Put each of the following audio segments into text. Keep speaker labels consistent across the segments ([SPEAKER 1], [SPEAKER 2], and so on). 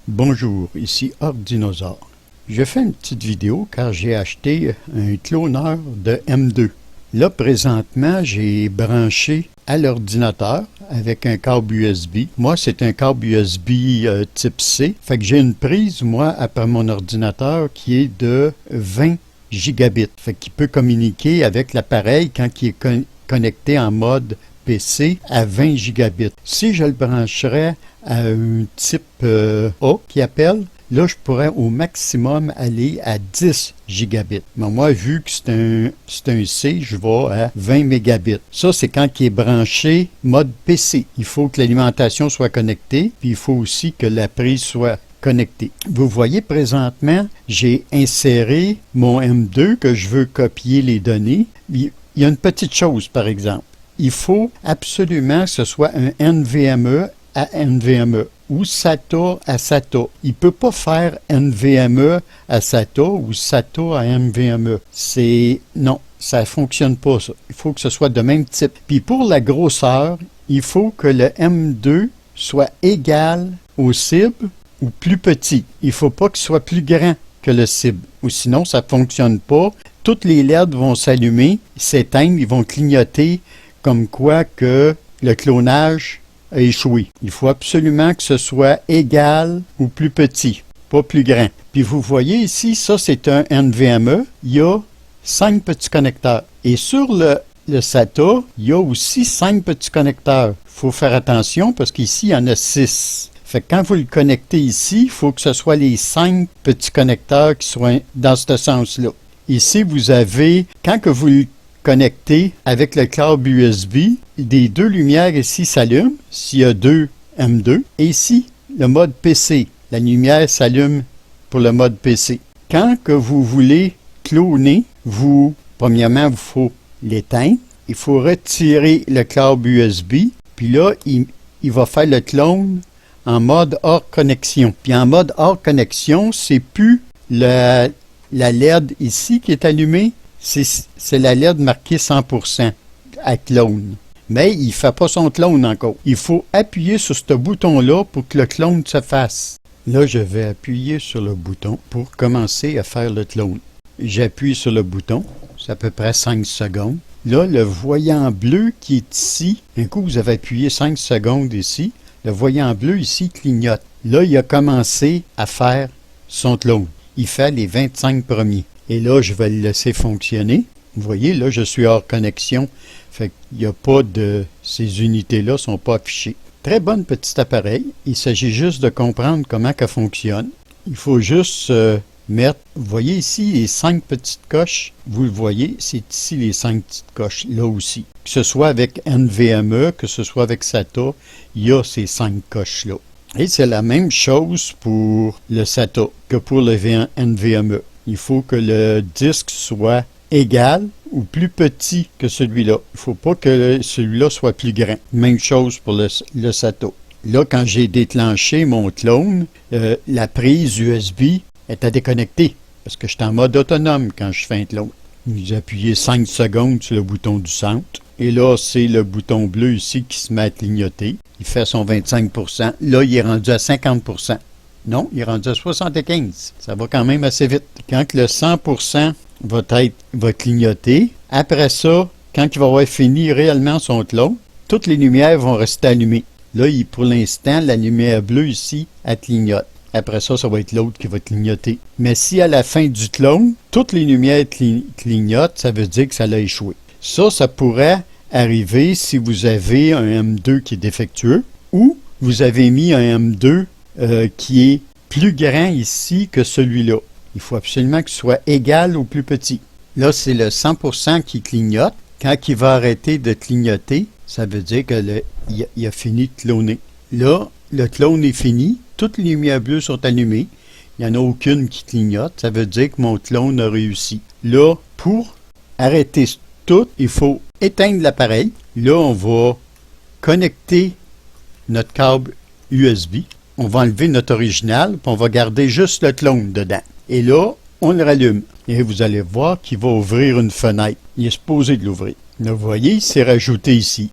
[SPEAKER 1] Bonjour, ici Ordinosaure. Je fais une petite vidéo car j'ai acheté un cloneur de M2. Là, présentement, j'ai branché à l'ordinateur avec un câble USB. Moi, c'est un câble USB type C. Fait que j'ai une prise, moi, après mon ordinateur qui est de 20 gigabits. Fait qu'il peut communiquer avec l'appareil quand il est connecté en mode PC à 20 gigabits. Si je le brancherais à un type A qui appelle, là, je pourrais au maximum aller à 10 gigabits. Mais moi, vu que c'est un C, je vais à 20 mégabits. Ça, c'est quand il est branché mode PC. Il faut que l'alimentation soit connectée, puis il faut aussi que la prise soit connectée. Vous voyez, présentement, j'ai inséré mon M2 que je veux copier les données. Il y a une petite chose, par exemple. Il faut absolument que ce soit un NVMe à NVMe ou SATA à SATA. Il ne peut pas faire NVMe à SATA ou SATA à NVMe. Non, ça ne fonctionne pas, ça. Il faut que ce soit de même type. Puis pour la grosseur, il faut que le M2 soit égal au cible ou plus petit. Il ne faut pas qu'il soit plus grand que le cible, ou sinon ça ne fonctionne pas. Toutes les LED vont s'allumer, s'éteindre, ils vont clignoter comme quoi que le clonage a échoué. Il faut absolument que ce soit égal ou plus petit, pas plus grand. Puis vous voyez ici, ça c'est un NVMe, il y a 5 petits connecteurs. Et sur le SATA, il y a aussi 5 petits connecteurs. Il faut faire attention parce qu'ici, il y en a 6. Fait que quand vous le connectez ici, il faut que ce soit les 5 petits connecteurs qui soient dans ce sens-là. Ici, vous avez, quand que vous le connectez avec le câble USB, les deux lumières ici s'allument, s'il y a deux M2. Et ici, le mode PC, la lumière s'allume pour le mode PC. Quand que vous voulez cloner, premièrement, il faut l'éteindre. Il faut retirer le câble USB. Puis là, il va faire le clone en mode hors connexion. Puis en mode hors connexion, c'est plus la LED ici qui est allumée, c'est la LED marquée 100% à clone. Mais il ne fait pas son clone encore. Il faut appuyer sur ce bouton-là pour que le clone se fasse. Là, je vais appuyer sur le bouton pour commencer à faire le clone. J'appuie sur le bouton, c'est à peu près 5 secondes. Là, le voyant bleu qui est ici, un coup vous avez appuyé 5 secondes ici, le voyant bleu ici clignote. Là, il a commencé à faire son clone. Il fait les 25 premiers. Et là, je vais le laisser fonctionner. Vous voyez, là, je suis hors connexion. Fait qu'il n'y a pas de... Ces unités-là ne sont pas affichées. Très bon petit appareil. Il s'agit juste de comprendre comment ça fonctionne. Il faut juste mettre... Vous voyez ici les 5 petites coches. Vous le voyez, c'est ici les 5 petites coches, là aussi. Que ce soit avec NVMe, que ce soit avec SATA, il y a ces 5 coches-là. Et c'est la même chose pour le SATA que pour le NVMe. Il faut que le disque soit égal ou plus petit que celui-là. Il ne faut pas que celui-là soit plus grand. Même chose pour le SATA. Là, quand j'ai déclenché mon clone, la prise USB est à déconnecter parce que je suis en mode autonome quand je fais un clone. Vous appuyez 5 secondes sur le bouton du centre. Et là, c'est le bouton bleu ici qui se met à clignoter. Il fait son 25%. Là, il est rendu à 50%. Non, il est rendu à 75. Ça va quand même assez vite. Quand le 100% va clignoter, après ça, quand il va avoir fini réellement son clone, toutes les lumières vont rester allumées. Là, pour l'instant, la lumière bleue ici, elle clignote. Après ça, ça va être l'autre qui va clignoter. Mais si à la fin du clone, toutes les lumières clignotent, ça veut dire que ça a échoué. Ça pourrait arriver si vous avez un M2 qui est défectueux ou vous avez mis un M2 qui est plus grand ici que celui-là. Il faut absolument qu'il soit égal au plus petit. Là, c'est le 100% qui clignote. Quand il va arrêter de clignoter, ça veut dire qu'il a fini de cloner. Là, le clone est fini. Toutes les lumières bleues sont allumées. Il n'y en a aucune qui clignote. Ça veut dire que mon clone a réussi. Là, pour arrêter tout, il faut éteindre l'appareil. Là, on va connecter notre câble USB. On va enlever notre original, puis on va garder juste le clone dedans. Et là, on le rallume. Et vous allez voir qu'il va ouvrir une fenêtre. Il est supposé de l'ouvrir. Là, vous voyez, il s'est rajouté ici.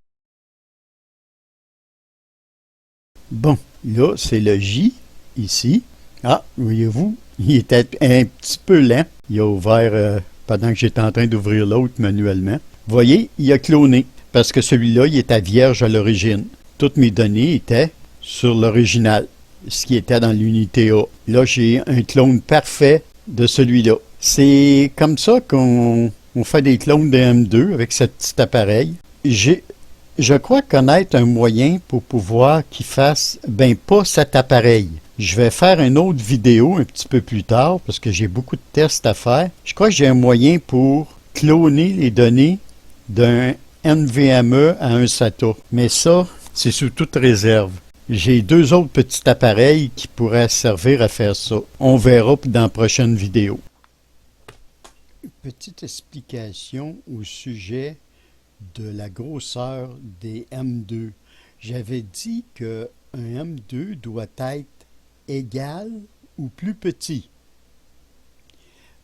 [SPEAKER 1] Bon, là, c'est le J. ici. Ah, voyez-vous, il était un petit peu lent. Il a ouvert pendant que j'étais en train d'ouvrir l'autre manuellement. Vous voyez, il a cloné parce que celui-là, il était vierge à l'origine. Toutes mes données étaient sur l'original, ce qui était dans l'unité A. Là, j'ai un clone parfait de celui-là. C'est comme ça qu'on fait des clones de M2 avec ce petit appareil. Je crois connaître un moyen pour pouvoir qu'il fasse, pas cet appareil. Je vais faire une autre vidéo un petit peu plus tard parce que j'ai beaucoup de tests à faire. Je crois que j'ai un moyen pour cloner les données d'un NVMe à un SATA. Mais ça, c'est sous toute réserve. J'ai deux autres petits appareils qui pourraient servir à faire ça. On verra dans la prochaine vidéo. Petite explication au sujet de la grosseur des M2. J'avais dit qu'un M2 doit être égal ou plus petit.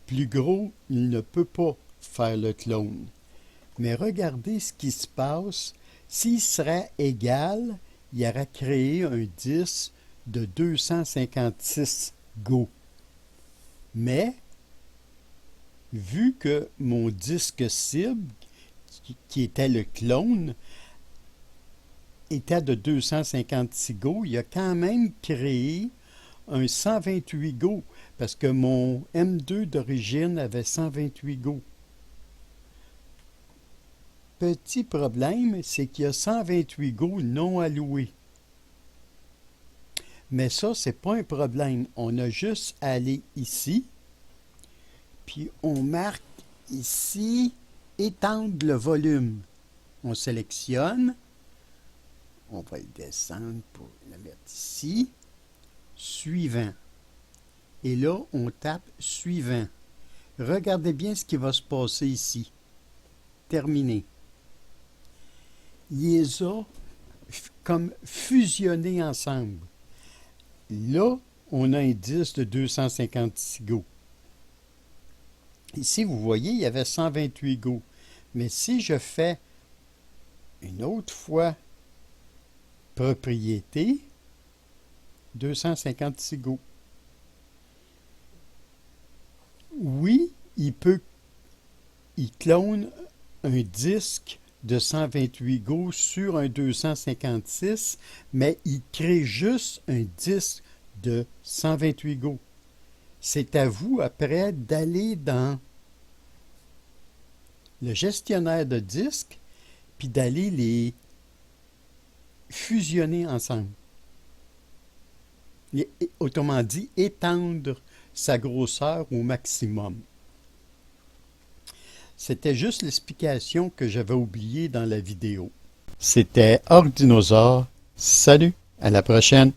[SPEAKER 1] Plus gros, il ne peut pas faire le clone. Mais regardez ce qui se passe. S'il serait égal, il aurait créé un disque de 256 Go. Mais, vu que mon disque cible, qui était le clone, était de 256 Go, il a quand même créé un 128 Go, parce que mon M2 d'origine avait 128 Go. Petit problème, c'est qu'il y a 128 Go non alloués. Mais ça, c'est pas un problème. On a juste à aller ici, puis on marque ici « Étendre le volume ». On sélectionne, on va le descendre pour le mettre ici, « Suivant ». Et là, on tape « Suivant ». Regardez bien ce qui va se passer ici. Terminé. Il les a comme fusionnés ensemble. Là, on a un disque de 256 Go. Ici, vous voyez, il y avait 128 Go. Mais si je fais une autre fois propriété, 256 Go. Oui, il clone un disque de 128 Go sur un 256, mais il crée juste un disque de 128 Go. C'est à vous après d'aller dans le gestionnaire de disques puis d'aller les fusionner ensemble. Autrement dit, étendre sa grosseur au maximum. C'était juste l'explication que j'avais oubliée dans la vidéo. C'était Org Dinosaure. Salut, à la prochaine!